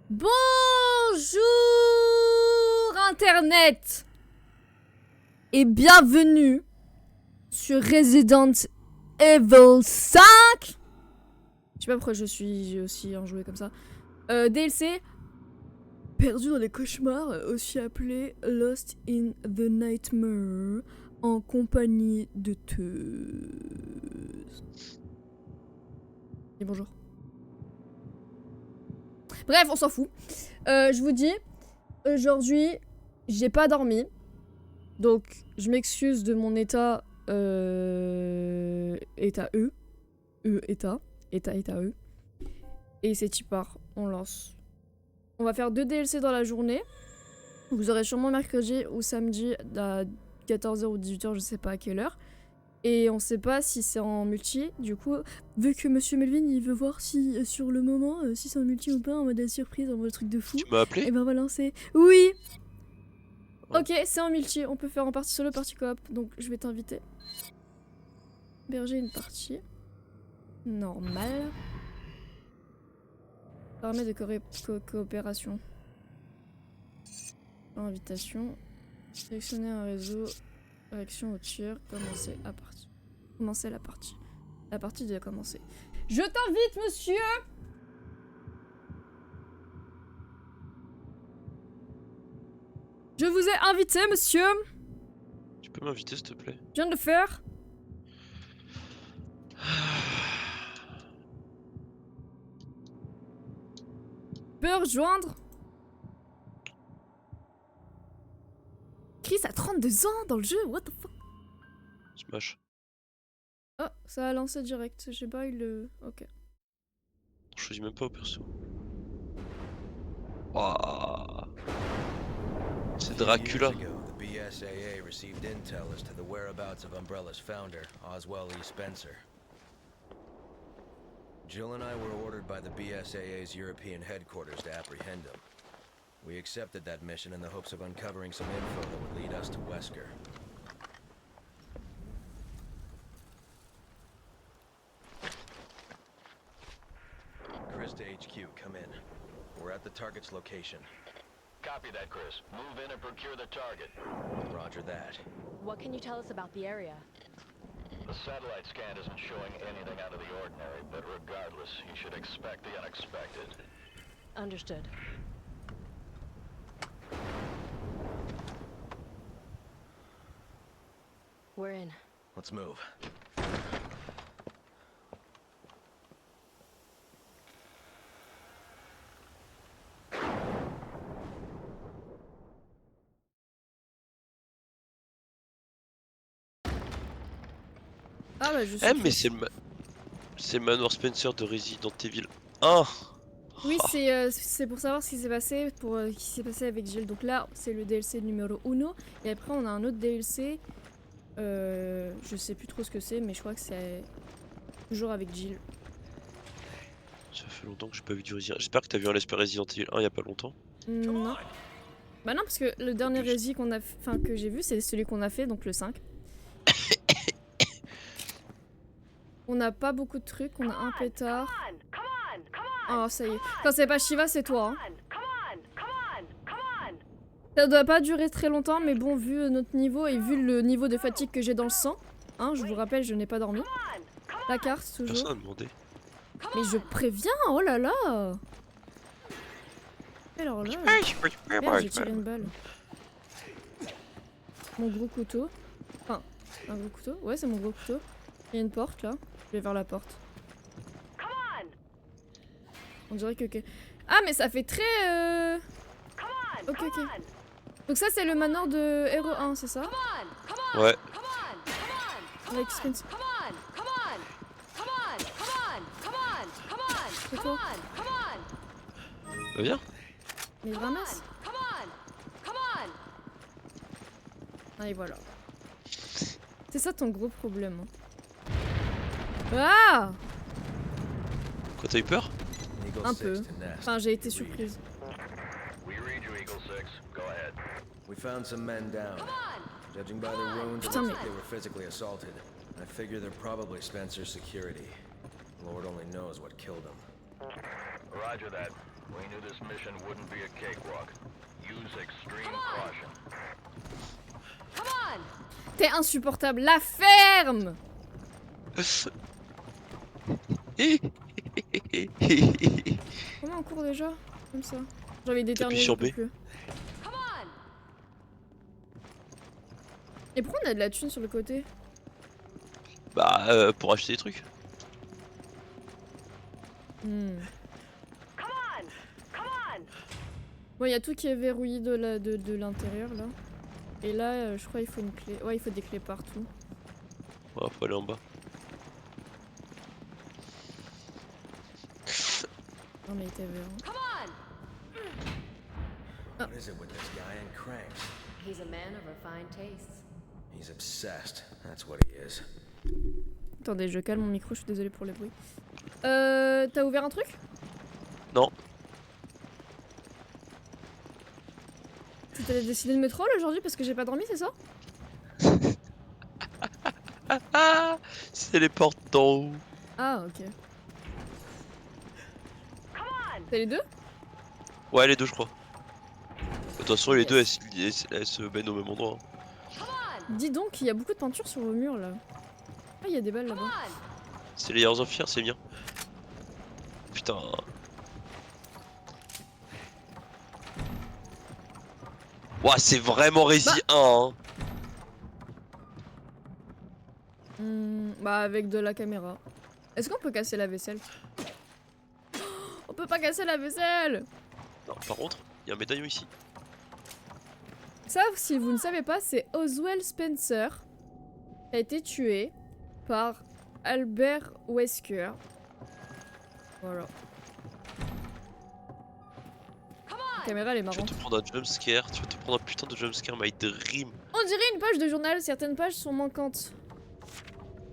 Bonjour Internet et bienvenue sur Resident Evil 5. Je sais pas pourquoi j'ai aussi un jouet comme ça. DLC Perdu dans les cauchemars, aussi appelé Lost in the Nightmare, en compagnie de Teuse. Et bonjour. Bref, on s'en fout. Je vous dis, aujourd'hui, j'ai pas dormi. Donc, je m'excuse de mon état. État E. État E. Et c'est y part. On lance. On va faire 2 DLC dans la journée. Vous aurez sûrement mercredi ou samedi à 14h ou 18h, je sais pas à quelle heure. Et on sait pas si c'est en multi. Du coup, vu que Monsieur Melvin il veut voir si sur le moment si c'est en multi ou pas, en mode surprise, en mode truc de fou. Tu m'as appelé? Et ben voilà, c'est oui. Ok, c'est en multi. On peut faire en partie solo, partie coop. Donc je vais t'inviter. Berger une partie normale. Paramètres de coopération. Invitation. Sélectionner un réseau. Réaction au tir. Commencer à partie. Commencer la partie. La partie doit commencer. Je t'invite, monsieur! Je vous ai invité, monsieur! Tu peux m'inviter, s'il te plaît? Je viens de le faire. Tu peux rejoindre? Chris a 32 ans dans le jeu, what the fuck? Smash. Oh, ça a lancé direct, j'ai pas eu le... Ok. Je choisis même pas au perso. Waouh. C'est Dracula. The BSAA received intel as to the whereabouts of Umbrella's founder, Oswell E. Spencer. Jill and I were ordered by the BSAA's European headquarters to apprehend him. We accepted that mission in the hopes of uncovering some info that would lead us to Wesker. Chris to HQ, come in. We're at the target's location. Copy that, Chris. Move in and procure the target. Roger that. What can you tell us about the area? The satellite scan isn't showing anything out of the ordinary, but regardless, you should expect the unexpected. Understood. We're in. Let's move. Ah bah je suis... Mais c'est le manoir Spencer de Resident Evil 1. Oui, c'est pour savoir ce qui s'est passé, avec Jill. Donc là, c'est le DLC numéro 1. Et après, on a un autre DLC. Je sais plus trop ce que c'est, mais je crois que c'est toujours avec Jill. Ça fait longtemps que j'ai pas vu du Resident. J'espère que t'as vu un Let's Play Resident Evil 1 il y a pas longtemps. Non. Bah non, parce que le dernier Resi qu'on a, que j'ai vu, c'est celui qu'on a fait, donc le 5. On n'a pas beaucoup de trucs, on a un pétard. Oh, ça y est. Quand c'est pas Shiva, c'est toi. Hein. Ça doit pas durer très longtemps, mais bon, vu notre niveau et vu le niveau de fatigue que j'ai dans le sang, hein, je vous rappelle, je n'ai pas dormi. La carte, toujours. Personne n'a demandé. Mais je préviens, oh là là. Alors là, merde, j'ai tiré une balle. Mon gros couteau. Enfin, un gros couteau. Ouais, c'est mon gros couteau. Il y a une porte là. Je vais vers la porte. On dirait que... Ah, mais ça fait très... Ok. Donc ça, c'est le manoir de Hero 1, c'est ça? Ouais. Avec Spencer. C'est toi? Bah viens. Mais je ramasse. Allez, voilà. C'est ça ton gros problème. Ah! Quoi, t'as eu peur? Eagle Un 6 peu. to Nest. Enfin, j'ai été surprise. We read you, Eagle 6. Go ahead. We found some men down. Judging by their wounds, it Putain, looks mais... like they were physically assaulted. I figure they're probably Spencer's security. Lord only knows what killed them. Roger that. We knew this mission wouldn't be a cakewalk. Use extreme caution. Come on! T'es insupportable. La ferme! Comment on court déjà? Comme ça. J'ai envie d'éternuer. sur j'en peux B. plus. Come on! Et pourquoi on a de la thune sur le côté? Bah, pour acheter des trucs. Hmm. Come on! Come on! Bon, il y a tout qui est verrouillé de l'intérieur là. Et là, je crois qu'il faut une clé. Ouais, il faut des clés partout. Ouais, faut aller en bas. Non, mais il était vert. hein. Come on! What is it with this guy and cranks? He's a man of refined tastes. He's obsessed. That's what he is. Attendez, je calme mon micro, je suis désolée pour les bruits. T'as ouvert un truc? Non. T'as décidé de me troll aujourd'hui parce que j'ai pas dormi, c'est ça? Ah, c'est les portes d'en haut. Ah, ok. T'as les deux? Ouais, les deux, je crois. De toute façon, les deux, elles se baignent au même endroit. Dis donc, il y a beaucoup de peinture sur le mur là. Ah, il y a des balles là-bas. C'est les Layers of Fear, c'est bien. Putain. Ouah, c'est vraiment Resi 1, hein. Bah, avec de la caméra. Est-ce qu'on peut casser la vaisselle? On peut pas casser la vaisselle! Non, par contre, il y a un médaillon ici. Ça, si vous ne savez pas, c'est Oswald Spencer qui a été tué par Albert Wesker. Voilà. La caméra, elle est Tu vas marrante. te prendre un jumpscare, tu vas te prendre un putain de jumpscare, my dream. On dirait une page de journal, certaines pages sont manquantes.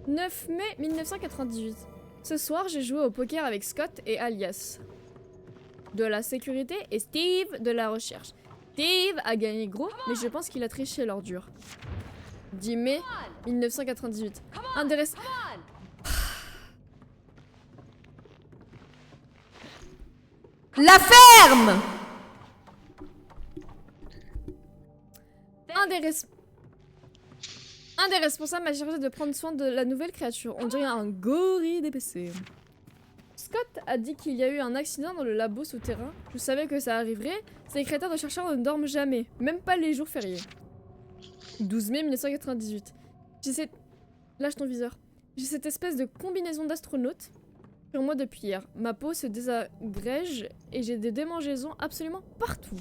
9 mai 1998. Ce soir, j'ai joué au poker avec Scott et Alias de la sécurité et Steve de la recherche. Steve a gagné gros, mais je pense qu'il a triché l'ordure. 10 mai 1998. Intéressant. La ferme! Un des responsables m'a chargé de prendre soin de la nouvelle créature. On dirait un gorille d'épicé. Scott a dit qu'il y a eu un accident dans le labo souterrain. Je savais que ça arriverait. Ces créateurs de chercheurs ne dorment jamais, même pas les jours fériés. 12 mai 1998. Lâche ton viseur. J'ai cette espèce de combinaison d'astronaute sur moi depuis hier. Ma peau se désagrège et j'ai des démangeaisons absolument partout.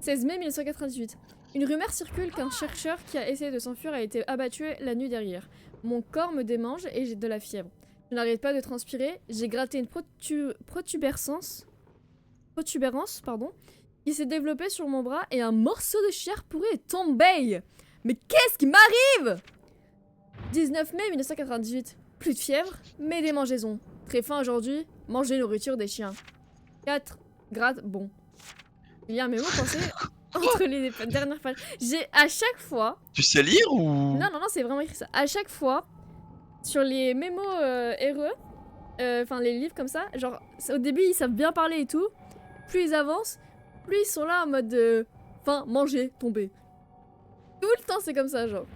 16 mai 1998. Une rumeur circule qu'un chercheur qui a essayé de s'enfuir a été abattu la nuit dernière. Mon corps me démange et j'ai de la fièvre. Je n'arrête pas de transpirer. J'ai gratté une protubérance, qui s'est développée sur mon bras et un morceau de chair pourrie est tombé. Mais qu'est-ce qui m'arrive? 19 mai 1998. Plus de fièvre, mais démangeaisons. Très faim aujourd'hui, manger nourriture des chiens. 4 grade bon. Il y a un mémo pensé entre les dernières pages. J'ai à chaque fois... Tu sais lire ou... Non, c'est vraiment écrit ça. À chaque fois, sur les mémos RE, enfin les livres comme ça, genre au début ils savent bien parler et tout. Plus ils avancent, plus ils sont là en mode faim, manger, tomber. Tout le temps c'est comme ça, genre.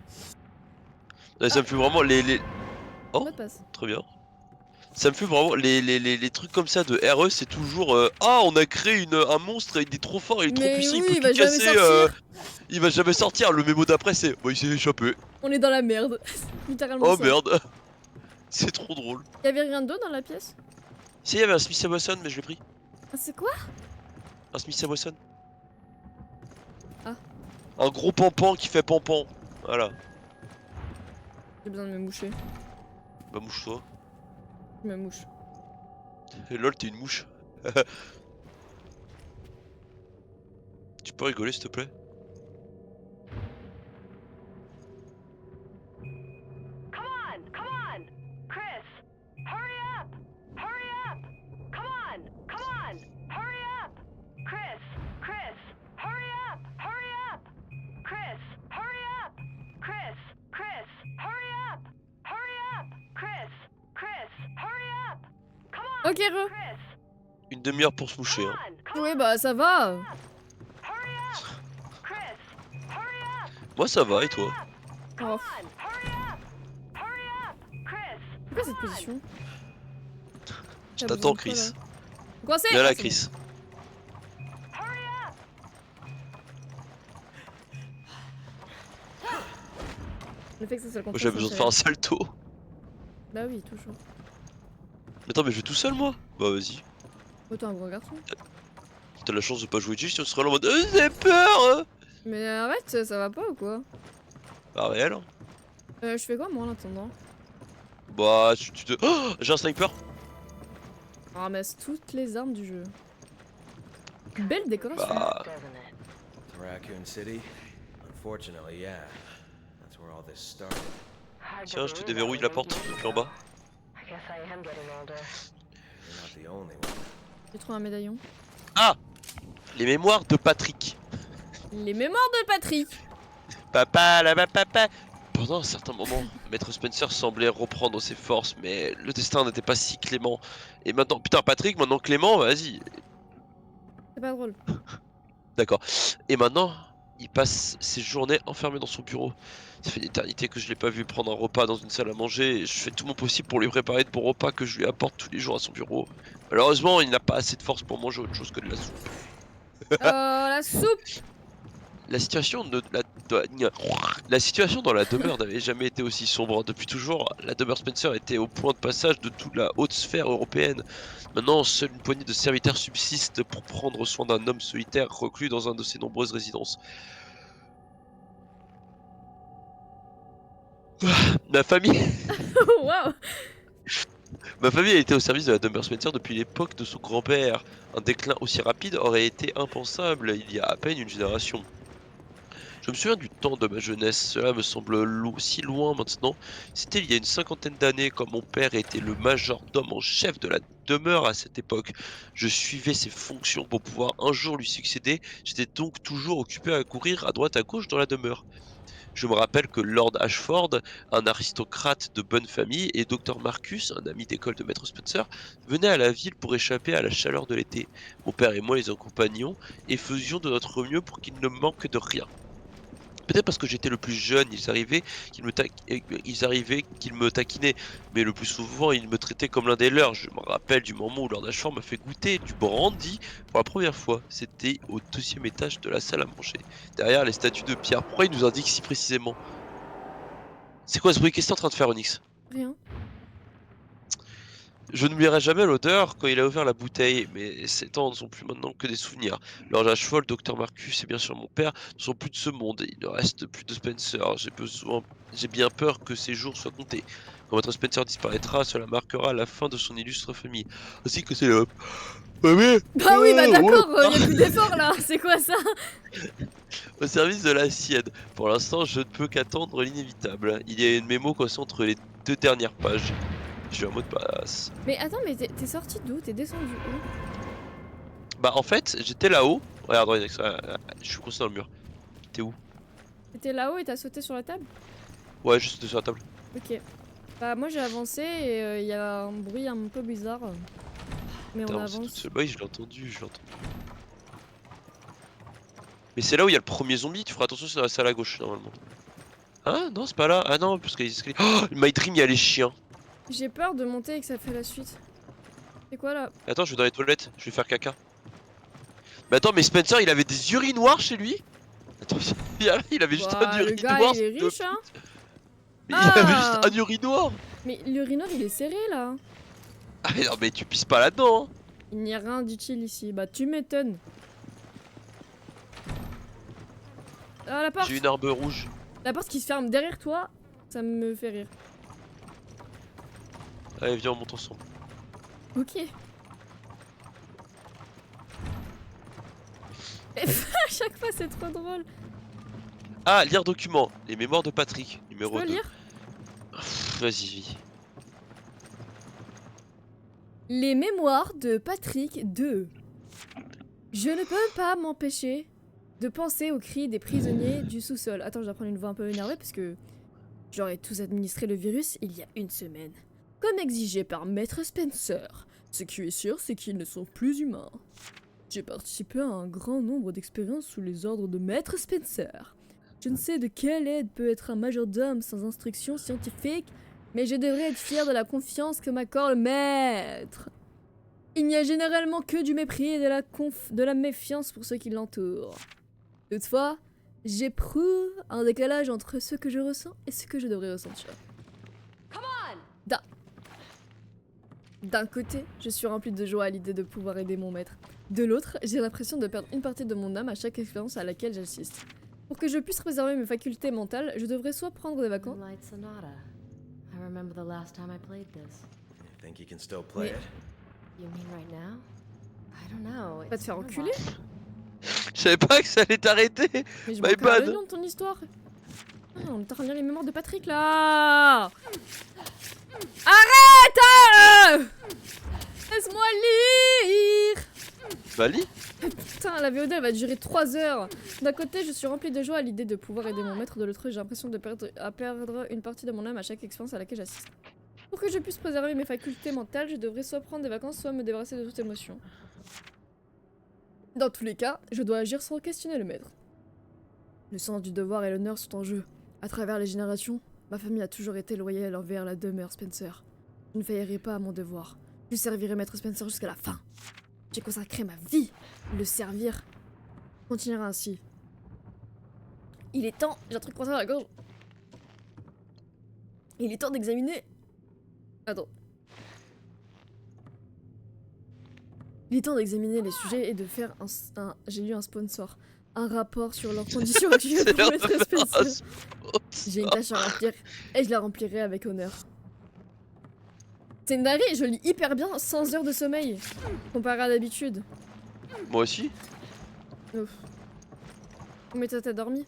Ça me fait vraiment les... Oh, Mot de passe. très bien. Ça me fait vraiment les trucs comme ça de RE, c'est toujours ah, on a créé un monstre, il est trop fort, il est trop Mais puissant, oui, il il peut va tout jamais casser, sortir. il va jamais sortir. Le mémo d'après c'est il s'est échappé. On est dans la merde. Littéralement Oh ça. merde. C'est trop drôle. Y'avait rien d'autre dans la pièce? Si, il y avait un Smith & Wesson, mais je l'ai pris. Ah, c'est quoi? Un Smith & Wesson. Ah. Un gros pampan qui fait pampan. Voilà. J'ai besoin de me moucher. Bah mouche-toi. Je me mouche. Et lol, t'es une mouche. Tu peux rigoler s'il te plaît? Come on! Chris! Hurry up! Hurry up! Come on! Hurry up! Chris! Hurry up! Hurry up! Chris! Hurry up! Chris! Hurry up! Hurry up! Chris! Hurry up! Come on! Ok, re. Chris! Une demi-heure pour se moucher. Come Hein. on! Oui, bah ça va. Hurry up! Chris, hurry up! Moi ça va et toi? Come Oh, on, hurry up! Hurry up! Chris, c'est quoi cette position? Je T'as t'attends besoin de quoi, Chris. là Coincé. Viens Ah, là c'est Chris. hurry up! bon. Le fait que ça soit le Moi contraire, j'avais ça besoin me de fait faire un rire. salto. Bah oui, toujours. Mais attends mais je vais tout seul moi? Bah vas-y. Oh, t'es un grand garçon. T'as la chance de pas jouer juste, on sera là en mode j'ai peur hein. Mais arrête, ça va pas ou quoi? Bah réel hein. Je fais quoi moi en attendant? Bah tu te... Oh, j'ai un sniper. On ramasse toutes les armes du jeu. Belle décoration. Bah... Doesn't it? To Raccoon City? Unfortunately, yeah. That's where all this started. Hard to Tiens je te believe that déverrouille was la 8 porte years depuis en ago. bas. I guess I am getting older. You're not the only one. J'ai trouvé un médaillon. Ah! Les mémoires de Patrick. Les mémoires de Patrick. Papa là-bas papa. Pendant un certain moment, Maître Spencer semblait reprendre ses forces, mais le destin n'était pas si clément. Et maintenant, putain Patrick, maintenant Clément, vas-y. C'est pas drôle. D'accord. Et maintenant, il passe ses journées enfermé dans son bureau. Ça fait une éternité que je l'ai pas vu prendre un repas dans une salle à manger, et je fais tout mon possible pour lui préparer de bons repas que je lui apporte tous les jours à son bureau. Malheureusement, il n'a pas assez de force pour manger autre chose que de la soupe. La soupe. La situation la situation dans la demeure n'avait jamais été aussi sombre. Depuis toujours, la demeure Spencer était au point de passage de toute la haute sphère européenne. Maintenant, seule une poignée de serviteurs subsiste pour prendre soin d'un homme solitaire reclus dans un de ses nombreuses résidences. Ma famille Waouh. Ma famille a été au service de la demeure Spencer depuis l'époque de son grand-père. Un déclin aussi rapide aurait été impensable il y a à peine une génération. Je me souviens du temps de ma jeunesse, cela me semble si loin maintenant. C'était il y a une cinquantaine d'années quand mon père était le majordome en chef de la demeure à cette époque. Je suivais ses fonctions pour pouvoir un jour lui succéder, j'étais donc toujours occupé à courir à droite à gauche dans la demeure. Je me rappelle que Lord Ashford, un aristocrate de bonne famille, et Dr Marcus, un ami d'école de Maître Spencer, venaient à la ville pour échapper à la chaleur de l'été. Mon père et moi les accompagnions et faisions de notre mieux pour qu'il ne manque de rien. Peut-être parce que j'étais le plus jeune, ils arrivaient qu'ils me taquinaient, mais le plus souvent ils me traitaient comme l'un des leurs. Je me rappelle du moment où Lord Ashford m'a fait goûter du brandy pour la première fois. C'était au 2e étage de la salle à manger, derrière les statues de pierre. Pourquoi il nous indique si précisément? C'est quoi ce bruit? Qu'est-ce que t'es en train de faire, Onyx? Rien. Je n'oublierai jamais l'odeur quand il a ouvert la bouteille, mais ces temps ne sont plus maintenant que des souvenirs. Lord Ashford, Dr Marcus et bien sûr mon père ne sont plus de ce monde. Il ne reste plus de Spencer. J'ai bien peur que ses jours soient comptés. Quand votre Spencer disparaîtra, cela marquera la fin de son illustre famille. Ainsi que c'est le... Mamie, Bah oui, bah d'accord, y a plus d'effort là. C'est quoi ça? au service de la sienne. Pour l'instant, je ne peux qu'attendre l'inévitable. Il y a une mémo coincée entre les 2 dernières pages. J'ai un mot de passe. Mais attends, mais t'es sorti d'où? T'es descendu où? Bah en fait, j'étais là-haut. Regarde, je suis coincé dans le mur. T'es où? T'étais là-haut et t'as sauté sur la table? Ouais, juste sur la table. Ok. Bah moi j'ai avancé et il y a un bruit un peu bizarre. Mais on Putain, c'est toute avance. seule. Bah oui, je l'ai entendu, Mais c'est là où il y a le premier zombie, tu feras attention, c'est dans la salle à gauche normalement. Ah non, c'est pas là. Ah non, parce qu'il y a des escaliers. Oh, My Dream, il y a les chiens. J'ai peur de monter et que ça fait la suite. C'est quoi là? Attends, je vais dans les toilettes, je vais faire caca. Mais attends, mais Spencer, il avait des urinoirs chez lui? Attends, il avait juste Ouah, un le gars urinoir. il est riche hein. Mais il avait Ah. juste un urinoir. Mais l'urinoir il est serré là. Ah mais non, mais tu pisses pas là-dedans. Hein. Il n'y a rien d'utile ici. Bah tu m'étonnes. Ah la porte. J'ai une arme rouge. La porte qui se ferme derrière toi, ça me fait rire. Allez, viens, on monte ensemble. Ok. À chaque fois c'est trop drôle. Ah, lire document. Les mémoires de Patrick, Tu numéro peux 2. lire? Vas-y, vis. Les mémoires de Patrick II. Je ne peux pas m'empêcher de penser aux cris des prisonniers du sous-sol. Attends, je vais prendre une voix un peu énervée parce que j'aurais tous administré le virus il y a une semaine. Comme exigé par Maître Spencer. Ce qui est sûr, c'est qu'ils ne sont plus humains. J'ai participé à un grand nombre d'expériences sous les ordres de Maître Spencer. Je ne sais de quelle aide peut être un majordome sans instruction scientifique, mais je devrais être fier de la confiance que m'accorde le maître. Il n'y a généralement que du mépris et de la méfiance pour ceux qui l'entourent. Toutefois, j'éprouve un décalage entre ce que je ressens et ce que je devrais ressentir. D'un côté, je suis remplie de joie à l'idée de pouvoir aider mon maître. De l'autre, j'ai l'impression de perdre une partie de mon âme à chaque expérience à laquelle j'assiste. Pour que je puisse préserver mes facultés mentales, je devrais soit prendre des vacances... Moonlight Sonata. I remember the last time I played this. You think you can still play Mais- it? You mean right now? I don't know. Pas te faire been a enculer? while. Je savais pas que ça allait t'arrêter. Mais je My manque un bad. nom de ton histoire. Ah, on est en train de lire les mémoires de Patrick là. Arrête Laisse-moi lire. Bah lis. Putain, la VOD elle va durer 3 heures. D'un côté, je suis remplie de joie à l'idée de pouvoir aider mon maître. De l'autre, j'ai l'impression de perdre une partie de mon âme à chaque expérience à laquelle j'assiste. Pour que je puisse préserver mes facultés mentales, je devrais soit prendre des vacances, soit me débarrasser de toute émotion. Dans tous les cas, je dois agir sans questionner le maître. Le sens du devoir et l'honneur sont en jeu. À travers les générations, ma famille a toujours été loyale envers la demeure Spencer. Je ne faillirai pas à mon devoir. Je servirai Maître Spencer jusqu'à la fin. J'ai consacré ma vie. Le servir continuera ainsi. Il est temps... J'ai un truc coincé dans la gorge. Il est temps d'examiner... Attends. Il est temps d'examiner les sujets et de faire un... J'ai lu un sponsor. Un rapport sur leurs conditions actuelles C'est pour l'air Maître de faire un Spencer. sport. J'ai une tâche à remplir et je la remplirai avec honneur. C'est une dinguerie, je lis hyper bien sans heures de sommeil, comparé à d'habitude. Moi aussi. Ouf. Mais toi t'as dormi?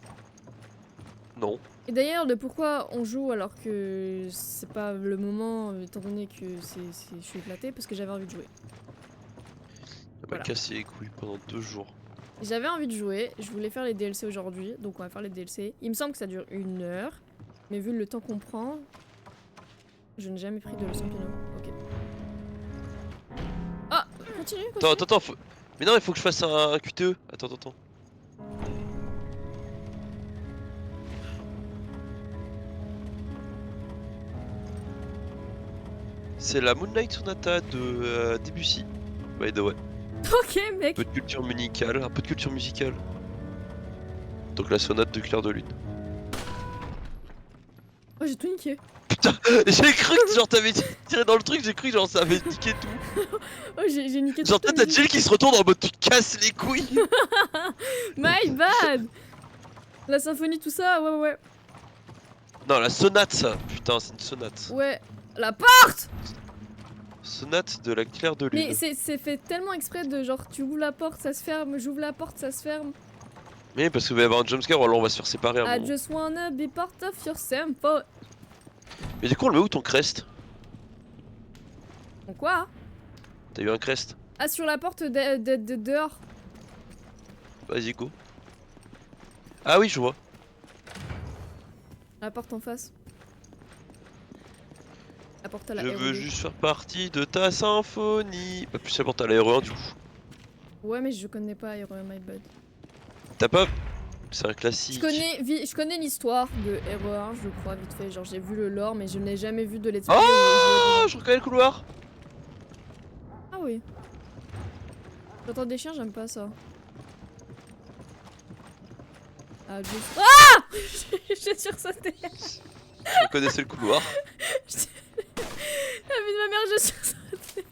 Non. Et d'ailleurs, de pourquoi on joue alors que c'est pas le moment, étant donné que je suis éclatée, parce que j'avais envie de jouer. Elle m'a Voilà. cassé les couilles pendant 2 jours. J'avais envie de jouer, je voulais faire les DLC aujourd'hui, donc on va faire les DLC. Il me semble que ça dure 1 heure, mais vu le temps qu'on prend, je n'ai jamais pris de leçon piano. Ok. Ah, continue, continue. Attends, faut... Mais non, il faut que je fasse un QTE. Attends. C'est la Moonlight Sonata de Debussy. By the way. Ok, mec. Un peu de culture musicale, Donc la sonate de Clair de Lune. Oh, j'ai tout niqué. Putain, j'ai cru que genre t'avais tiré dans le truc, j'ai cru que genre ça avait niqué tout. Oh, j'ai niqué Genre toute t'as ta Jill musique. qui se retourne en mode tu casses les couilles. My bad. La symphonie, tout ça, ouais. Non, la sonate ça. Putain, c'est une sonate. Ouais. La porte. Sonate de la Clair de Lune. Mais c'est fait tellement exprès de genre, tu ouvres la porte, ça se ferme, j'ouvre la porte, ça se ferme. Mais parce qu'il va y avoir un jumpscare, alors on va se faire séparer un I moment. just wanna be part of your sample. Mais du coup, on le met où ton crest? Donc quoi? T'as eu un crest? Ah, sur la porte de dehors. Vas-y, go. Ah oui, je vois. La porte en face. La porte à la Je RE2. veux juste faire partie de ta symphonie. Bah, plus la porte à la RE1 du coup. Ouais, mais je connais pas Hero My Bad. T'as pas. C'est un classique. Je connais l'histoire de RE1, je crois, vite fait. Genre, j'ai vu le lore, mais je n'ai jamais vu de let's play. Oh, je reconnais le couloir. Ah oui. J'entends des chiens, j'aime pas ça. Ah, juste... Ah j'ai sursauté. Je reconnaissais le couloir. La vie de ma mère, j'ai sursauté.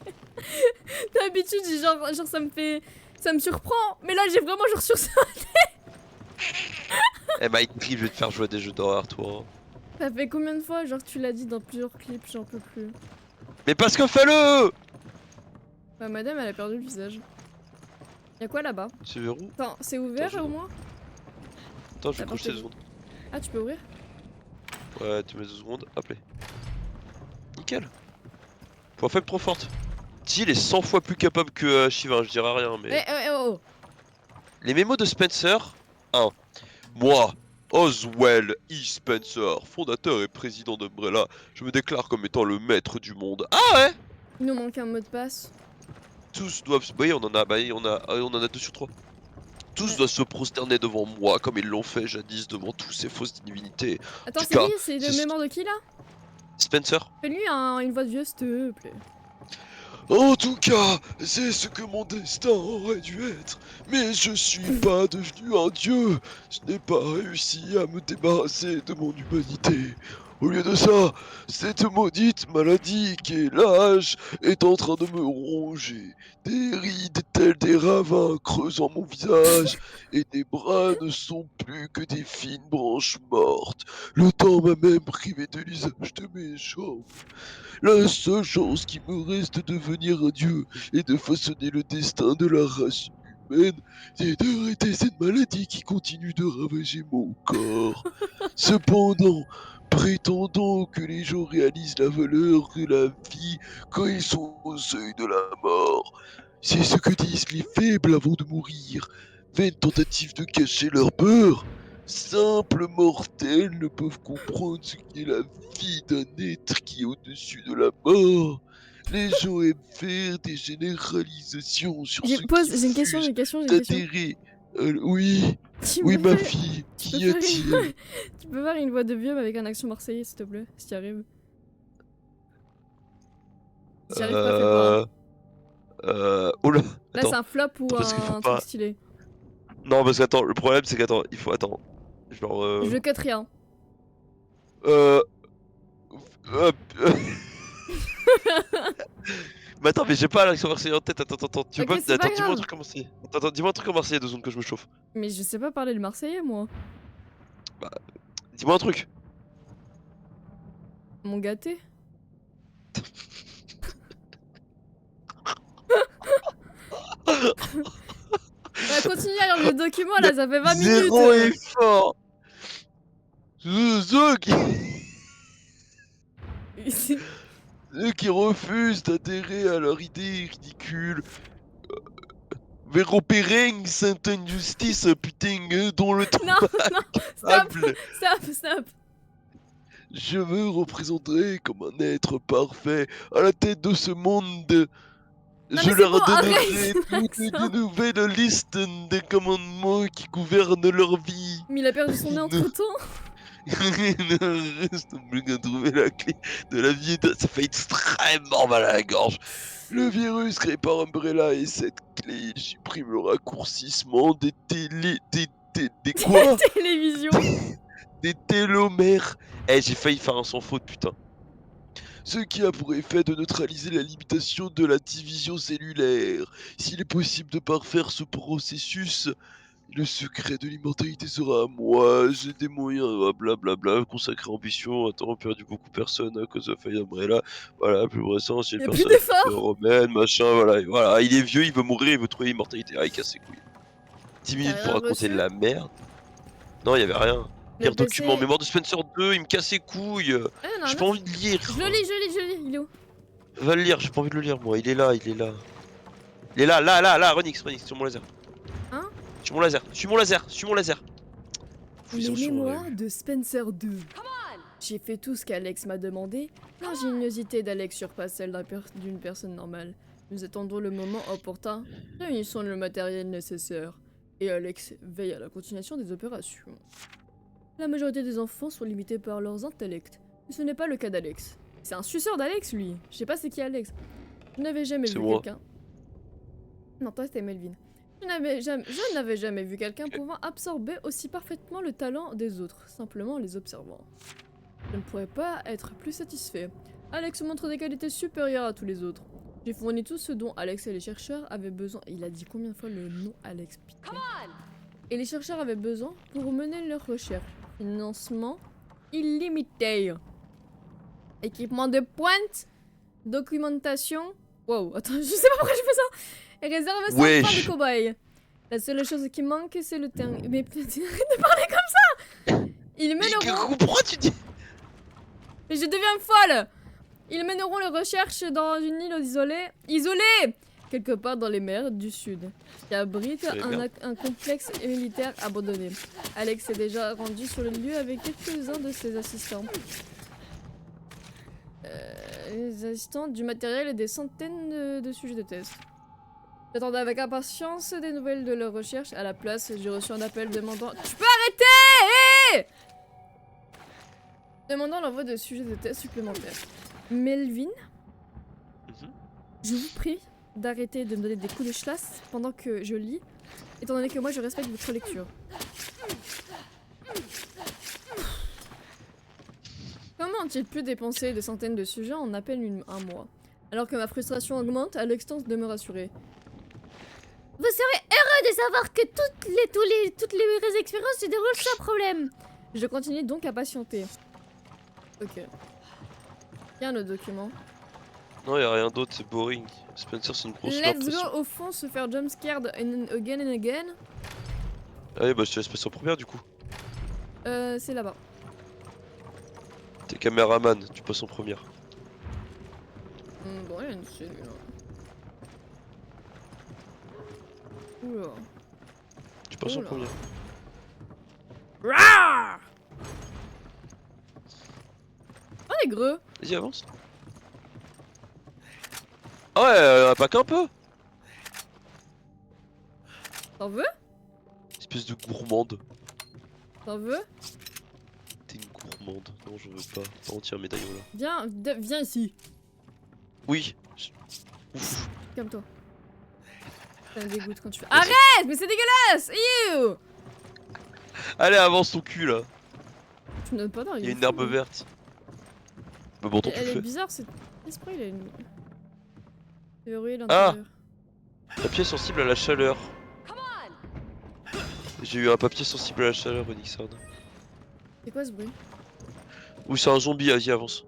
D'habitude, genre ça me surprend. Mais là, j'ai vraiment genre sursauté. Eh Mike, je vais te faire jouer à des jeux d'horreur, toi. Ça fait combien de fois, genre, tu l'as dit dans plusieurs clips, j'en peux plus. Mais parce que fais-le. Bah, madame, elle a perdu le visage. Y'a quoi là-bas? Tu verrou. Attends, c'est ouvert Attends, je- au moins? Attends, je vais Attends, crocheter je 2 te- secondes. Ah, tu peux ouvrir? Ouais, tu mets 2 secondes. Hop là. Nickel. Point faible trop forte. Jill est 100 fois plus capable que Shiva, je dirais rien, mais. Oh. Les mémos de Spencer. 1. Moi, Oswell E. Spencer, fondateur et président d'Umbrella, je me déclare comme étant le maître du monde. Ah ouais. Il nous manque un mot de passe. Tous doivent. Oui, on en a. Bah, on en a 2 sur 3. Tous Ouais. doivent se prosterner devant moi comme ils l'ont fait jadis devant tous ces fausses divinités. Attends, tout c'est cas, qui? C'est le c'est- mémoire de qui là? Spencer. Fais-lui une voix de vieux, s'il te plaît. En tout cas, c'est ce que mon destin aurait dû être. Mais je suis pas devenu un dieu. Je n'ai pas réussi à me débarrasser de mon humanité. Au lieu de ça, cette maudite maladie qui est l'âge est en train de me ronger. Des rides telles des ravins creusant mon visage et des bras ne sont plus que des fines branches mortes. Le temps m'a même privé de l'usage de mes jambes. La seule chose qui me reste de devenir un dieu et de façonner le destin de la race humaine, c'est d'arrêter cette maladie qui continue de ravager mon corps. Cependant, prétendons que les gens réalisent la valeur de la vie quand ils sont au seuil de la mort. C'est ce que disent les faibles avant de mourir. Vaine tentative de cacher leur peur. Simples mortels ne peuvent comprendre ce qu'est la vie d'un être qui est au-dessus de la mort. Les gens aiment faire des généralisations sur ce qui J'ai une question, fuse j'ai une question, j'ai une question. d'adhérer. Oui, Tu oui, peux ma faire- fille, tu peux qu'y faire a-t-il? Tu peux faire une voix de vieux mais avec un accent marseillais, s'il te plaît, si tu arrives. Si tu arrives pas, fais pas. Hein. Oh là, Là, c'est attends, un flop ou attends, parce qu'il faut un pas. truc stylé. Non, parce que attends, le problème c'est qu'attends, il faut attends. Genre Je cut rien. euh... euh, Mais attends, mais j'ai pas l'accent marseillais en tête. Attends, tu veux Ok, pas. c'est pas Attends, dis-moi un grave. truc en marseillais. Attends, dis-moi un truc en marseillais 2 secondes que je me chauffe. Mais je sais pas parler le marseillais, moi. Dis-moi un truc. Mon gâté. Bah, continue à lire le document là, ça fait 20 minutes. Zéro effort. Ceux qui refusent d'adhérer à leur idée ridicule. Véropéreng, sainte injustice, putain, dont le temps Non, non, stop, capable. stop. Je me représenterai comme un être parfait à la tête de ce monde. Non, Je mais c'est leur bon, donnerai arrête toute l'accent. une nouvelle liste des commandements qui gouvernent leur vie. Mais il a perdu son nez entre temps. Il ne reste plus qu'à trouver la clé de la vie. Ça fait extrêmement mal à la gorge. Le virus créé par Umbrella et cette clé, il supprime le raccourcissement des des quoi? Télévision. Des télomères. Eh, j'ai failli faire un sans faute, putain. Ce qui a pour effet de neutraliser la limitation de la division cellulaire. S'il est possible de parfaire ce processus, le secret de l'immortalité sera à moi. J'ai des moyens, blablabla, consacré ambition. Attends, perdu beaucoup de personnes à cause de la faille d'Umbrella. Voilà, plus récent, c'est une Y'a plus personne d'efforts. romaine, machin, voilà. Et voilà, il est vieux, il veut mourir, il veut trouver l'immortalité. Ah, il casse ses couilles. 10 T'as minutes pour rien raconter de reçu? la merde. Non, il y avait rien. Le Lire document, PC. mémoire de Spencer 2, il me casse les couilles. Ah, non, J'ai non. pas envie de lire. Je le lis, il est où? Va le lire, j'ai pas envie de le lire moi, il est là. Il est là, Renix, sur mon laser. Hein? Sur mon laser. Les Fusion sur mémoires de Spencer 2. J'ai fait tout ce qu'Alex m'a demandé. L'ingéniosité d'Alex surpasse celle d'une personne normale. Nous attendons le moment opportun. Réunissons le matériel nécessaire. Et Alex veille à la continuation des opérations. La majorité des enfants sont limités par leurs intellects. Mais ce n'est pas le cas d'Alex. C'est un suceur d'Alex, lui. Je sais pas c'est qui Alex. Je n'avais jamais C'est vu moi. quelqu'un. Non, toi c'était Melvin. Je n'avais jamais vu quelqu'un pouvant absorber aussi parfaitement le talent des autres, simplement en les observant. Je ne pourrais pas être plus satisfait. Alex montre des qualités supérieures à tous les autres. J'ai fourni tout ce dont Alex et les chercheurs avaient besoin. Il a dit combien de fois le nom Alex, putain. Et les chercheurs avaient besoin pour mener leurs recherches. Financement illimité. Équipement de pointe. Documentation. Wow, attends, je sais pas pourquoi je fais ça. Et réserve sans Wesh. fin de cobayes. La seule chose qui manque, c'est le terrain. Mais putain, arrête de parler comme ça. Ils mèneront. Pourquoi tu dis? Mais je deviens folle. Ils mèneront les recherches dans une île isolée quelque part dans les mers du sud, qui abrite un complexe militaire abandonné. Alex s'est déjà rendu sur le lieu avec quelques-uns de ses assistants. Les assistants, du matériel et des centaines de sujets de test. J'attendais avec impatience des nouvelles de leur recherche. À la place, j'ai reçu un appel demandant... Tu peux arrêter demandant l'envoi de sujets de tests supplémentaires. Melvin, je vous prie d'arrêter de me donner des coups de chlasse pendant que je lis, étant donné que moi je respecte votre lecture. Comment ont-ils pu dépenser des centaines de sujets en à peine un mois? Alors que ma frustration augmente à l'extase de me rassurer. Vous serez heureux de savoir que toutes les expériences se déroulent sans problème. Je continue donc à patienter. Ok. Il y a un autre document. Non, y'a rien d'autre, c'est boring. Spencer, c'est une grosse Let's impression. go au fond se faire jumpscared again and again. Allez, bah je te laisse passer en première du coup. C'est là-bas. T'es caméraman, tu passes en première. Bon, il y a une cellule. Oula. Tu passes en Oula. première. Rar. Oh les greux. Vas-y, avance. Ah ouais, pas qu'un peu. T'en veux? Espèce de gourmande. T'en veux? T'es une gourmande. Non, j'en veux pas. Pas entière médaillon là. Viens, viens ici. Oui. Ouf. Calme-toi. Ça me dégoûte quand tu fais. Merci. Arrête! Mais c'est dégueulasse! Ew! Allez, avance ton cul là. Tu me donnes pas d'or. Il y a est une fou, herbe lui. verte. Mais bon, tant tu Elle le est fais. bizarre, cette esprit, il a une. Verrouillé Ah! l'intérieur. Papier sensible à la chaleur. J'ai eu un papier sensible à la chaleur, Onyxard. C'est quoi ce bruit? Oui, c'est un zombie, vas-y, avance.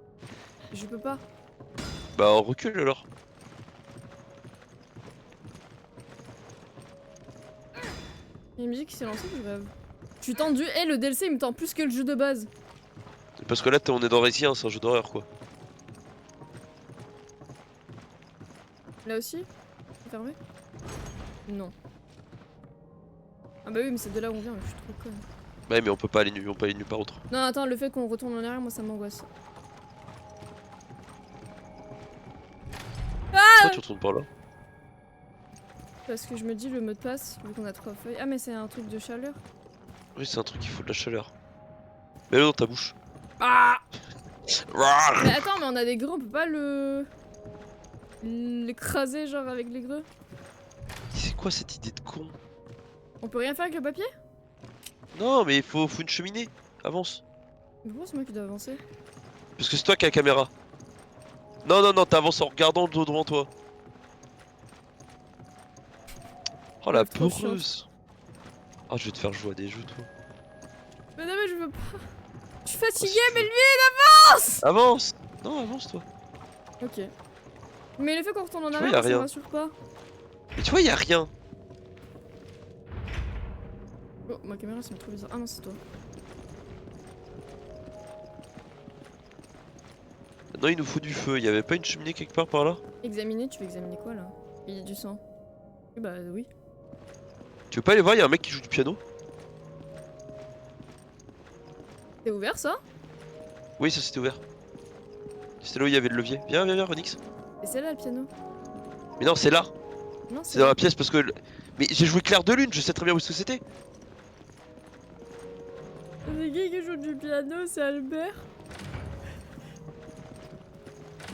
Je peux pas. Bah, on recule alors. Il y a une musique qui s'est lancée, je rêve. Je suis tendu. Eh, le DLC il me tend plus que le jeu de base. Parce que là, on est dans Resident, c'est un jeu d'horreur quoi. Là aussi? C'est fermé? Non. Ah bah oui, mais c'est de là où on vient, je suis trop conne. Ouais, mais on peut pas aller nulle part autre. Non, attends, le fait qu'on retourne en arrière, moi ça m'angoisse. Pourquoi tu retournes par là? Parce que je me dis le mot de passe, vu qu'on a 3 feuilles. Ah, mais c'est un truc de chaleur. Oui, c'est un truc qui faut de la chaleur. Mets-le dans ta bouche. Ah! Rouar. Mais attends, mais on a des greux, on peut pas l'écraser genre avec les greux? C'est quoi cette idée de con? On peut rien faire avec le papier? Non, mais il faut une cheminée. Avance. Mais pourquoi c'est moi qui dois avancer? Parce que c'est toi qui as la caméra. Non, non, non, t'avances en regardant le dos devant toi. Oh la Trop peureuse. Ah, je vais te faire jouer à des jeux, toi. Mais non, mais je veux pas. Je suis fatiguée, Oh, si tu mais veux. lui il avance! Avance. Non, avance toi. Ok. Mais le fait qu'on retourne en Tu vois, arrière, y a ça me rien. rassure pas. Mais tu vois, y a rien. Oh, ma caméra c'est trop bizarre. Ah non, c'est toi. Non, il nous faut du feu. Y avait pas une cheminée quelque part par là? Examiner, tu veux examiner quoi là? Il y a du sang. Oui, bah oui. Tu veux pas aller voir? Y a un mec qui joue du piano. C'est ouvert ça? Oui, ça c'était ouvert. C'était là où il y avait le levier. Viens, viens, viens, Ronix. Et c'est là le piano? Mais non, c'est là. Non, C'est dans la pièce parce que. Mais j'ai joué Clair de Lune, je sais très bien où est-ce que c'était. C'est qui joue du piano? C'est Albert?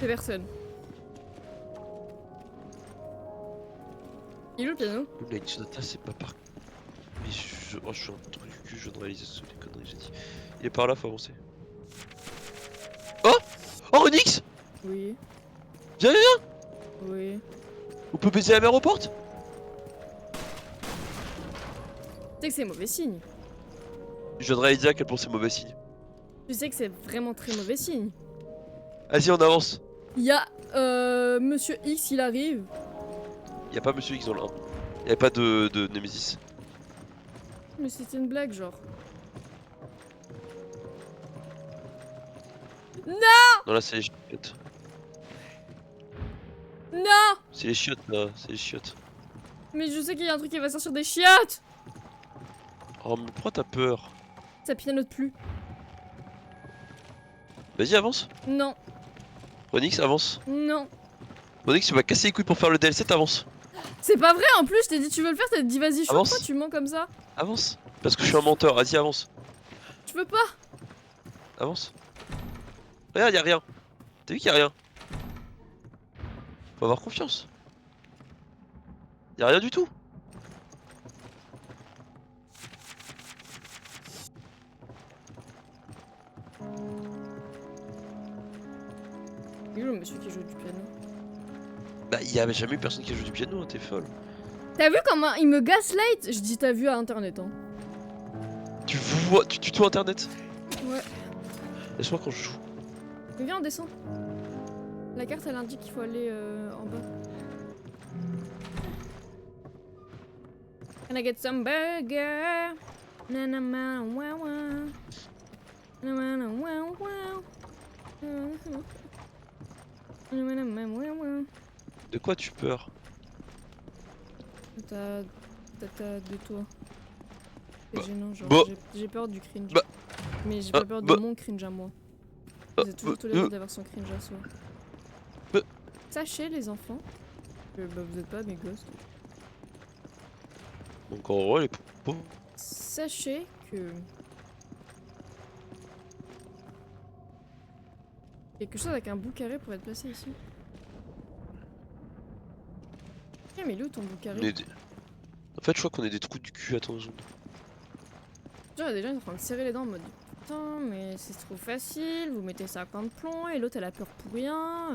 C'est personne. Il est où le piano? La Sonata, c'est pas par. Mais oh, je suis un truc du cul, je viens de réaliser toutes les conneries que j'ai dit. Il est par là, faut avancer. Oh! Oh, Onyx! Oui. Viens, viens, viens! Oui. On peut baiser la mère aux portes? Tu sais que c'est mauvais signe. Je viens de réaliser à quel point c'est mauvais signe. Tu sais que c'est vraiment très mauvais signe. Vas-y, on avance. Il y a Monsieur X, il arrive. Y'a pas Monsieur X dans le 1. Y'avait pas de Nemesis. Mais c'était une blague, genre. Non, là, c'est les chiottes. Non! C'est les chiottes, là. C'est les chiottes. Mais je sais qu'il y a un truc qui va sortir des chiottes! Oh, mais pourquoi t'as peur? Ça pianote plus. Vas-y, avance. Non, Onyx, avance. non. Onyx, tu m'as cassé les couilles pour faire le DLC, t'avances. C'est pas vrai en plus, je t'ai dit tu veux le faire, t'as dit vas-y chaud, Avance. pourquoi tu mens comme ça? Avance. Parce que je suis un menteur, vas-y avance. Tu veux pas? Avance. Regarde, y'a rien. T'as vu qu'il y a rien? Faut avoir confiance. Y'a rien du tout. Il est où le monsieur qui joue du piano? Bah y avait jamais eu personne qui a joué du piano, hein, t'es folle. T'as vu comment il me gaslight? Je dis t'as vu à internet hein. Tu vois, tu tutoies internet? Ouais. Laisse-moi quand je joue. Mais viens on descend. La carte elle indique qu'il faut aller en bas. Can I get some burger? Na na na wow wow. Na na na wow wow. Na na na wow wow. De quoi tu peur? T'as de toi. C'est Bah, gênant, genre bah. j'ai peur du cringe. Bah. Mais j'ai pas peur de Bah. mon cringe à moi. Bah. Vous êtes toujours tolérés d'avoir son cringe à soi. Bah. Sachez les enfants que bah, vous êtes pas mes gosses. Donc en gros, les pauvres. Sachez que quelque chose avec un bout carré pourrait être placé ici. Eh mais il est où ton bout carré? En fait, je crois qu'on est des trous du cul, attends une seconde. Genre, il y a des gens qui sont en train de serrer les dents en mode putain, mais c'est trop facile, vous mettez ça à coin de plomb et l'autre elle a peur pour rien.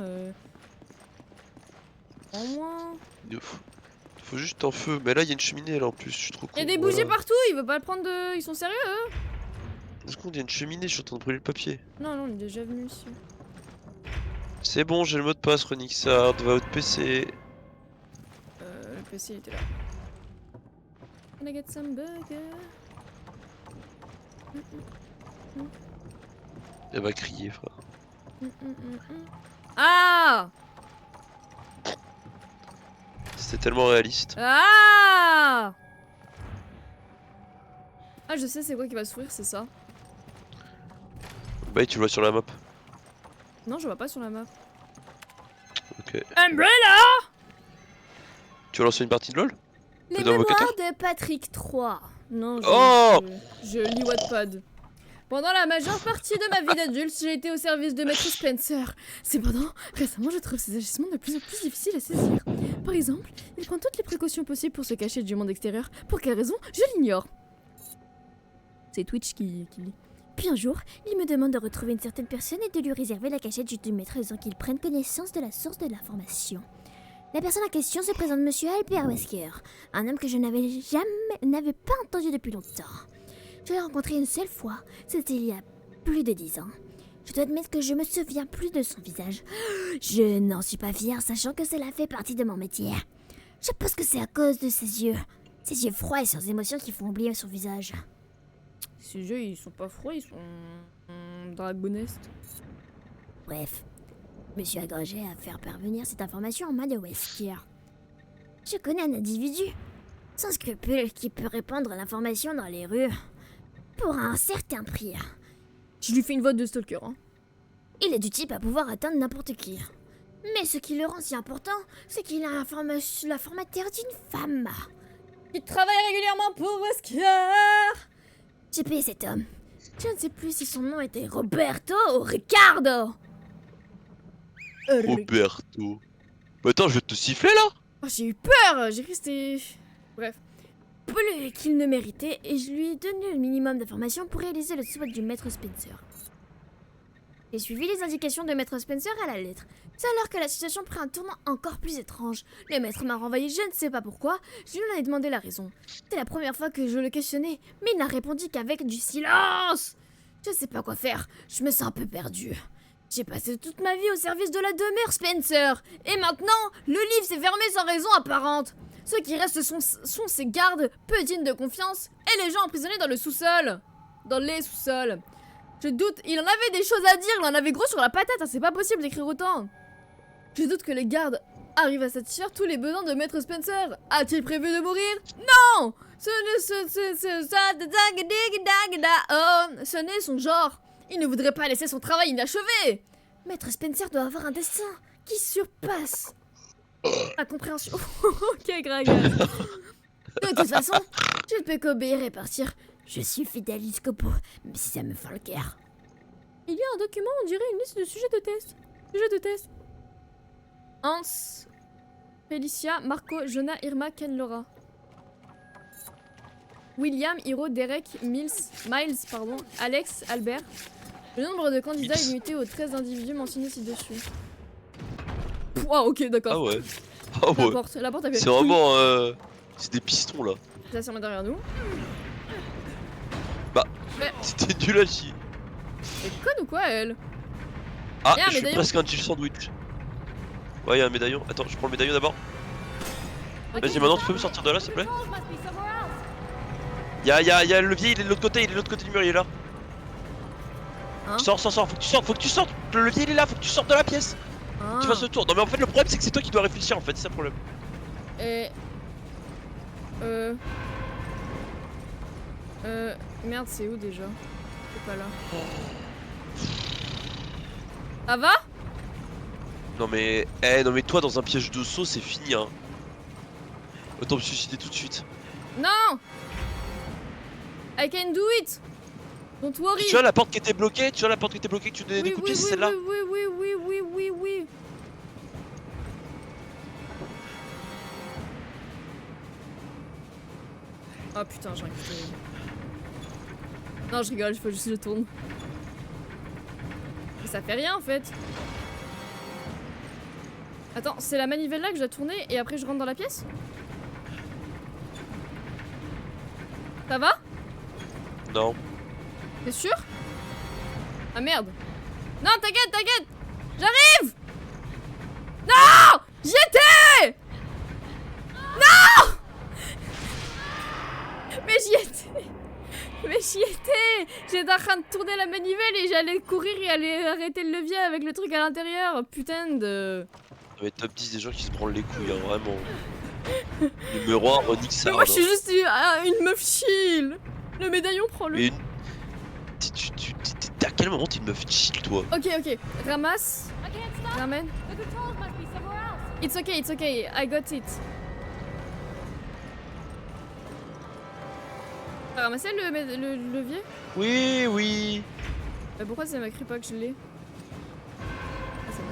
En moins. Il faut juste un feu. Mais là, il y a une cheminée là en plus, je suis trop con. Il y a des bougies partout, il veut pas le prendre de. Ils sont sérieux eux? Une seconde, il y a une cheminée, je suis en train de brûler le papier. Non, non, on est déjà venu ici. C'est bon, j'ai le mot de passe, Renixard, va au PC. Le PC il était là. Can I get some burger? Elle va crier, frère. Ah! C'était tellement réaliste. Ah! Ah, je sais c'est quoi qui va s'ouvrir, c'est ça. Bah, tu le vois sur la map. Non, je vois pas sur la map. Ok. Umbrella! Tu vas lancer une partie de LoL? Les Dans mémoires Vocator de Patrick 3. Non, Oh! je lis Wattpad. Pendant la majeure partie de ma vie d'adulte, j'ai été au service de Maître Spencer. Cependant, récemment, je trouve ses agissements de plus en plus difficiles à saisir. Par exemple, il prend toutes les précautions possibles pour se cacher du monde extérieur. Pour quelle raison? Je l'ignore. C'est Twitch qui lit. Puis un jour, il me demande de retrouver une certaine personne et de lui réserver la cachette du maître sans qu'il prenne connaissance de la source de l'information. La personne en question se présente Monsieur Albert Wesker, un homme que je n'avais pas entendu depuis longtemps. Je l'ai rencontré une seule fois, c'était il y a plus de 10 ans. Je dois admettre que je me souviens plus de son visage. Je n'en suis pas fière, sachant que cela fait partie de mon métier. Je pense que c'est à cause de ses yeux froids et sans émotion qui font oublier son visage. Ces jeux, ils sont pas froids, ils sont dragonesques. Bref, je me suis agrégé à faire parvenir cette information en main de Wesker. Je connais un individu sans scrupule qui peut répandre l'information dans les rues pour un certain prix. Je lui fais une vote de stalker, hein. Il est du type à pouvoir atteindre n'importe qui. Mais ce qui le rend si important, c'est qu'il a la formateur d'une femme. Il travaille régulièrement pour Wesker. J'ai payé cet homme. Je ne sais plus si son nom était Roberto ou Ricardo. Roberto. Bah attends, je vais te siffler là. Oh, j'ai eu peur. J'ai cru que c'était... Bref. Plus qu'il ne méritait, et je lui ai donné le minimum d'informations pour réaliser le souhait du maître Spencer. J'ai suivi les indications de maître Spencer à la lettre. C'est alors que la situation prit un tournant encore plus étrange. Le maître m'a renvoyé, je ne sais pas pourquoi, je lui en ai demandé la raison. C'était la première fois que je le questionnais, mais il n'a répondu qu'avec du silence. Je ne sais pas quoi faire, je me sens un peu perdue. J'ai passé toute ma vie au service de la demeure Spencer, et maintenant, le livre s'est fermé sans raison apparente. Ceux qui restent sont ses gardes, peu dignes de confiance, et les gens emprisonnés dans le sous-sol. Dans les sous-sols. Je doute, il en avait des choses à dire, il en avait gros sur la patate, hein, c'est pas possible d'écrire autant. Je doute que les gardes arrivent à satisfaire tous les besoins de Maître Spencer. A-t-il prévu de mourir? Non! Ce n'est son genre. Il ne voudrait pas laisser son travail inachevé. Maître Spencer doit avoir un destin qui surpasse Ma compréhension. Ok, Gragas. De toute façon, je ne peux qu'obéir et partir. Je suis fidèle jusqu'au bout, même si ça me fait le cœur. Il y a un document, on dirait une liste de sujets de test. Sujets de test. Hans, Felicia, Marco, Jonah, Irma, Ken, Laura. William, Hiro, Derek, Miles, Alex, Albert. Le nombre de candidats est limité aux 13 individus mentionnés ci-dessus. Ah ok, d'accord. Ah ouais. Ah ouais. La porte a fait. C'est vraiment. C'est des pistons là. Ça sûrement derrière nous. C'était nul à chier. Elle est conne ou quoi elle? Ah, Y a un je suis médaillon. presque un Jill sandwich. Ouais, y'a un médaillon. Attends, je prends le médaillon d'abord. Ok. Vas-y, maintenant tu peux me sortir de là, s'il te plaît. Y'a le levier, il est de l'autre côté, du mur, il est là. Hein Sors, faut que tu sortes. Le levier il est là, faut que tu sortes de la pièce. Ah. Tu fasses le tour. Non, mais en fait, le problème c'est que c'est toi qui dois réfléchir en fait, c'est ça le problème. Et... Merde, c'est où déjà? C'est pas là. Ça va? Non, mais. Non, mais toi dans un piège de saut, c'est fini hein. Autant me suicider tout de suite. Non! I can do it! Don't worry! Tu vois la porte qui était bloquée, que tu donnais des coups de pied, c'est celle-là. Oui. Oh putain, j'ai inquiété. Non, je rigole, il faut juste que je tourne. Mais ça fait rien en fait. Attends, c'est la manivelle là que je dois tourner et après je rentre dans la pièce? Ça va? Non. T'es sûr? Ah merde. Non, t'inquiète! J'arrive! Non! J'y étais! Non! Mais j'y étais! J'étais en train de tourner la manivelle et j'allais courir et aller arrêter le levier avec le truc à l'intérieur. Putain de... Non, mais top 10 des gens qui se branlent les couilles, hein, vraiment. Numéro 1, Ronix Mais moi je suis juste une meuf chill. Le médaillon, prends-le. Mais à quel moment t'es une meuf chill toi? Ok, ramasse. Ramène. It's okay, I got it. T'as ramassé le levier? Oui. Bah pourquoi ça m'écrit pas que je l'ai? Ah, c'est bon.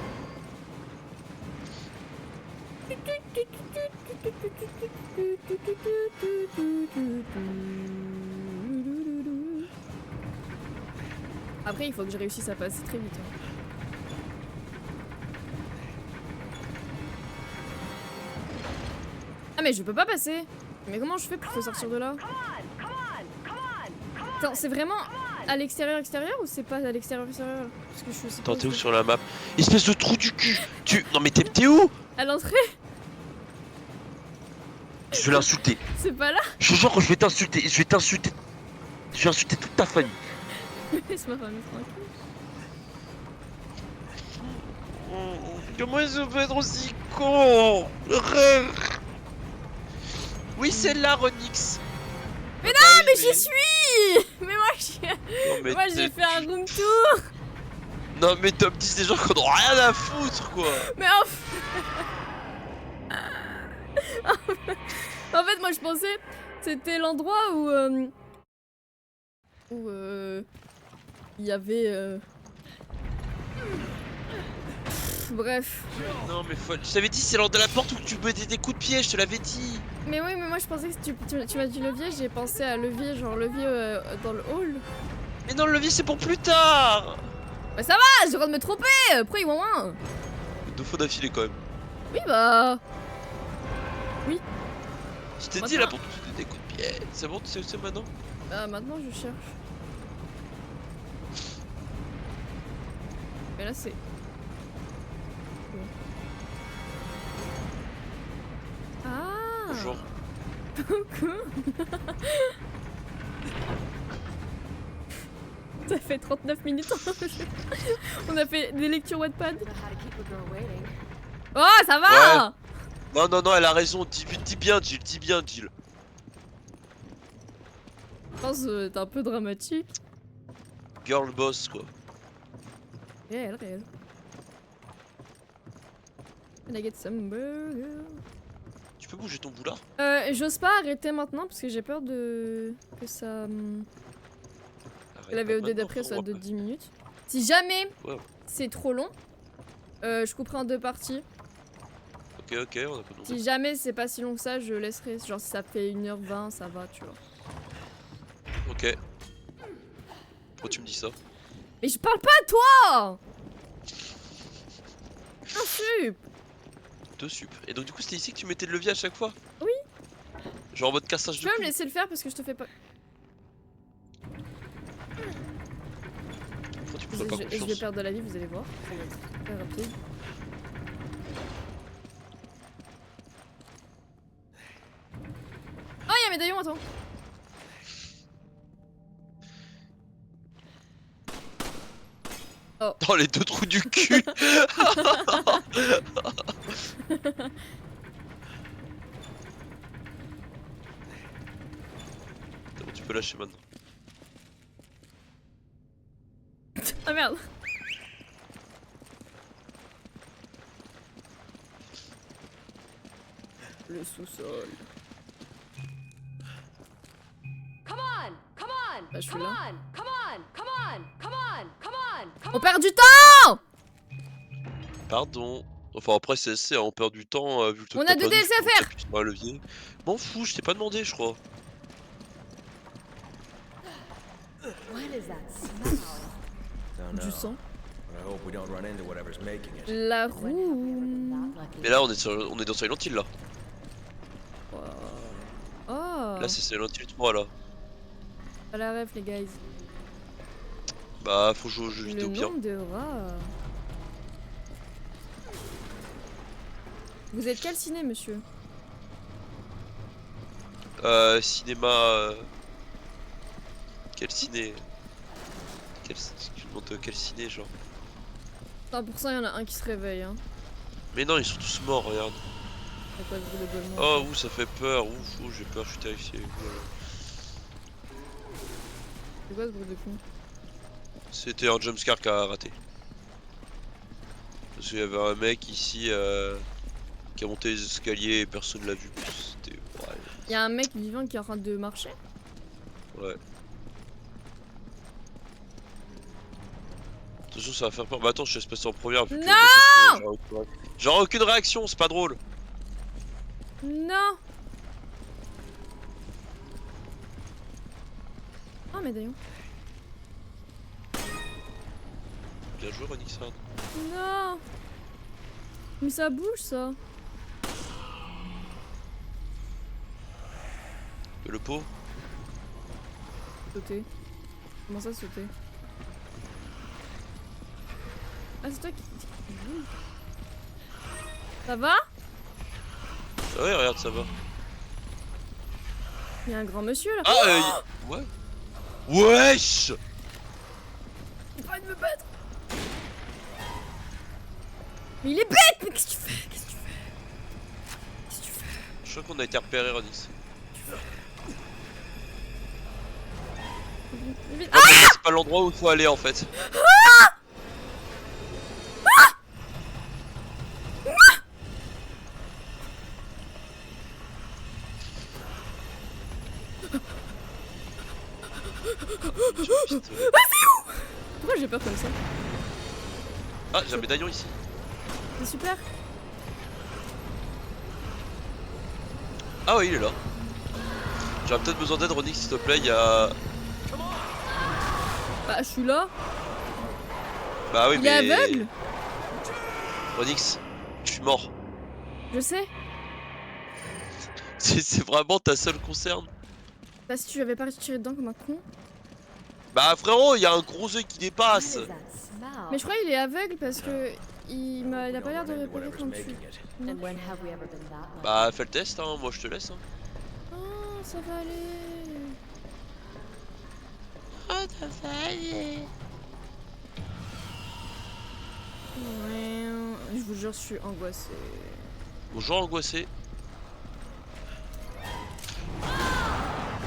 Après il faut que je réussisse à passer très vite. Hein. Ah mais je peux pas passer. Mais comment je fais pour sortir de là? Attends, c'est vraiment à l'extérieur ou c'est pas à l'extérieur? Parce que je sais pas. Attends, t'es où sur la map? Espèce de trou du cul! Non mais t'es où? À l'entrée? Je vais l'insulter. C'est pas là? Je te jure que je vais t'insulter. Je vais insulter toute ta famille. Laisse ma famille tranquille. Comment je peux être aussi con? Oui, c'est là, Ronix. Mais non, mais j'y suis! Mais Non, moi j'ai fait un room tour! Non, mais top 10 des gens qui en ont rien à foutre, quoi. Mais en fait, moi je pensais c'était l'endroit où il y avait bref. Non, mais folle. Je t'avais dit, c'est l'ordre de la porte où tu mettais des coups de pied, je te l'avais dit. Mais oui, mais moi je pensais que tu m'as dit levier, j'ai pensé à levier, genre levier dans le hall. Mais non, le levier c'est pour plus tard. Bah ça va, j'ai le droit de me tromper, après ils vont moins. 2 fois d'affilée quand même. Oui bah... Je t'ai dit là pour que tu donnes des coups de pied. C'est bon, tu sais où c'est maintenant? Bah maintenant je cherche. Mais là c'est... Ah. Bonjour. Coucou. Ça fait 39 minutes. On a fait des lectures Wattpad. Oh ça va. Ouais. Non, elle a raison. Dis bien, Jill. Je pense que t'es un peu dramatique. Girl boss, quoi. Réel. Can I get some burger? Tu peux bouger ton boulard? J'ose pas arrêter maintenant parce que j'ai peur de... que ça... que la VOD d'après soit de 10 minutes. Si jamais Ouais. c'est trop long, je couperai en 2 parties. Ok, ok, on a pas Si jamais c'est pas si long que ça, je laisserai. Genre si ça fait 1h20, ça va, tu vois. Ok. Pourquoi tu me dis ça? Mais je parle pas à toi! Insup! Deux sup. Et donc du coup c'était ici que tu mettais le levier à chaque fois? Oui. Genre en mode cassage Tu de peux me couilles. laisser le faire parce que je te fais pas... Pourquoi tu Je, peux pas je vais confiance? perdre de la vie, vous allez voir. Ça va être très rapide. Oh, y'a un médaillon, attends! Oh les deux trous du cul. C'est bon, tu peux lâcher maintenant. Ah merde! Le sous-sol. Come on! Come on! Bah, je suis Come là. on! Come on! Come on! Come on! Come on! Come On perd du temps! Pardon. Enfin après c'est on perd du temps vu que On t'as a deux perdu, DLC à faut que faire. t'appuies sur un levier. M'en fous, je t'ai pas demandé je crois. What is that smell? Don't Du know. sang. But I hope we don't run into whatever's making it. La When have we ever been roue. that lucky? Mais là on est dans Silent Hill là. Oh! Là c'est Silent Hill 3 là. Pas la ref, les guys. Bah faut jouer aux jeux Le vidéo bien. nombre de rats. Vous êtes quel ciné, monsieur? Cinéma. Quel ciné? Tu demandes quel ciné genre? 100% il y en a un qui se réveille, hein. Mais non ils sont tous morts regarde. C'est quoi ce bruit de gueulement? Oh ouh ça fait peur, ouf ouh, j'ai peur, je suis terrifié. Voilà. C'est quoi ce bruit de con? C'était un jumpscare qui a raté. Parce qu'il y avait un mec ici qui a monté les escaliers et personne l'a vu. C'était... Ouais. Il y a un mec vivant qui est en train de marcher? Ouais. Attention ça va faire peur. Bah attends je te laisse passer en première vu que... Non J'aurai aucune réaction, c'est pas drôle. Non! Oh, médaillon. Bien joué Ronix. Non! Mais ça bouge, ça. Le pot. Sauter. Comment ça, sauter? Ah, c'est toi qui... Ça va? Ah ouais regarde ça va. Il y a un grand monsieur, là. Ah ouais. Wesh. Il va me battre. Mais il est bête! Mais qu'est-ce que tu fais? Qu'est-ce que tu fais? Qu'est-ce que tu fais? Je crois qu'on a été repéré Ronix. Vite. Ah c'est pas l'endroit où il faut aller en fait. Pourquoi j'ai peur comme ça? Ah j'ai un médaillon ici. C'est super. Ah ouais il est là. J'aurais peut-être besoin d'aide Ronix s'il te plaît, il y a... Bah, je suis là. Bah oui Il mais... est aveugle? Ronix, je suis mort. Je sais. C'est vraiment ta seule concerne. Bah, si tu avais pas tiré dedans comme un con. Bah frérot, il y a un gros œil qui dépasse. What is that smell? Mais je crois qu'il est aveugle parce que il a We pas don't l'air de run into repérer whatever's quand tu... making it. And when have we ever been that lucky? Bah fais le test hein, moi je te laisse hein. Oh, ça va aller. Oh ça va aller. Ouais, je vous jure, je suis angoissée. Bonjour angoissé.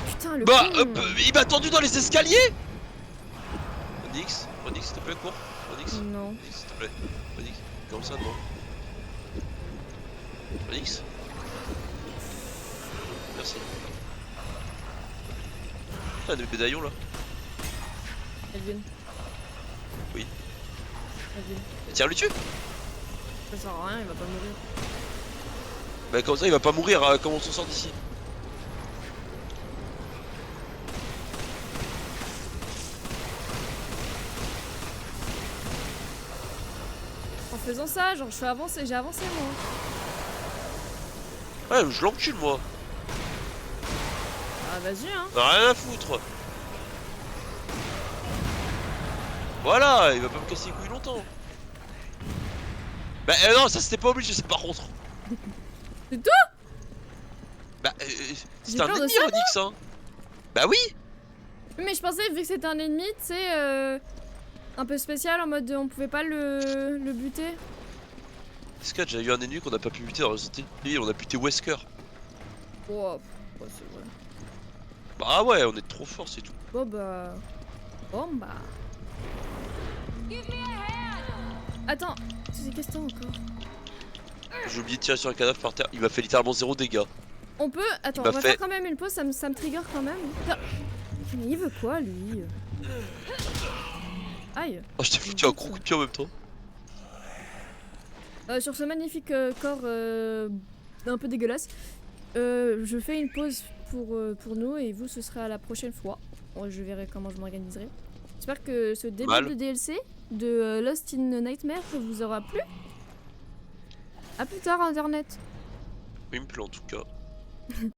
Putain, le Bah con. il m'a tendu dans les escaliers. Ronix s'il te plaît cours. Ronix, Non. s'il te plaît. Ronix, comme ça non. Onyx. Merci. Ah, des médaillons là. Elvin. Oui. Elvin. Tire-lui dessus. Ça sert à rien, il va pas mourir. Bah comme ça il va pas mourir, hein, comment on s'en sort d'ici? En faisant ça, genre je fais avancer, j'ai avancé moi. Ouais, je l'encule moi. Ah vas-y hein. Rien à foutre. Voilà, il va pas me casser les couilles longtemps. Bah non, ça c'était pas obligé ça par contre. C'est tout? Bah c'était un peur de ennemi ça, Onyx hein. Bah oui. Mais je pensais, vu que c'était un ennemi, tu sais, un peu spécial, en mode on pouvait pas le buter. Est-ce qu'il y a déjà eu un ennemi qu'on a pas pu buter dans Resident Evil? On a buté Wesker. Oh, ouais, c'est vrai. Bah ouais, on est trop fort, c'est tout. Bon bah... Bon bah... Attends, c'est qu'est-ce que t'as encore? J'ai oublié de tirer sur un cadavre par terre, il m'a fait littéralement 0 dégâts. On peut... Attends, Il on m'a va fait- faire quand même une pause, ça me trigger quand même. Ah. Mais il veut quoi, lui? Aïe. Oh, je t'ai foutu un gros coup de pied en même temps. Sur ce magnifique corps un peu dégueulasse, je fais une pause pour nous et vous ce sera à la prochaine fois. Bon, je verrai comment je m'organiserai. J'espère que ce début Mal. de DLC de Lost in Nightmare vous aura plu. A plus tard internet. Il me plaît en tout cas.